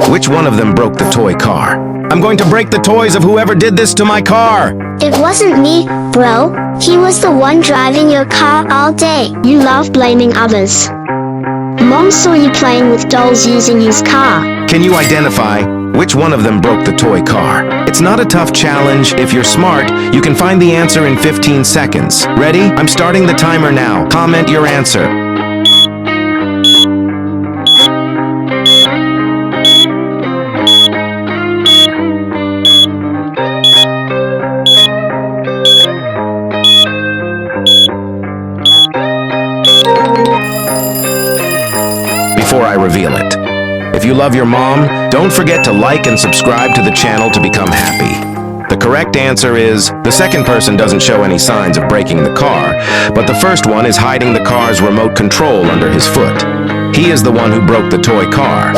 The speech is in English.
Which one of them broke the toy car? I'm going to break the toys of whoever did this to my car! It wasn't me, bro. He was the one driving your car all day. You love blaming others. Mom saw you playing with dolls using his car. Can you identify which one of them broke the toy car? It's not a tough challenge. If you're smart, you can find the answer in 15 seconds. Ready? I'm starting the timer now. Comment your answer. Before I reveal it. If you love your mom, don't forget to like and subscribe to the channel to become happy. The correct answer is, the second person doesn't show any signs of breaking the car, but the first one is hiding the car's remote control under his foot. He is the one who broke the toy car.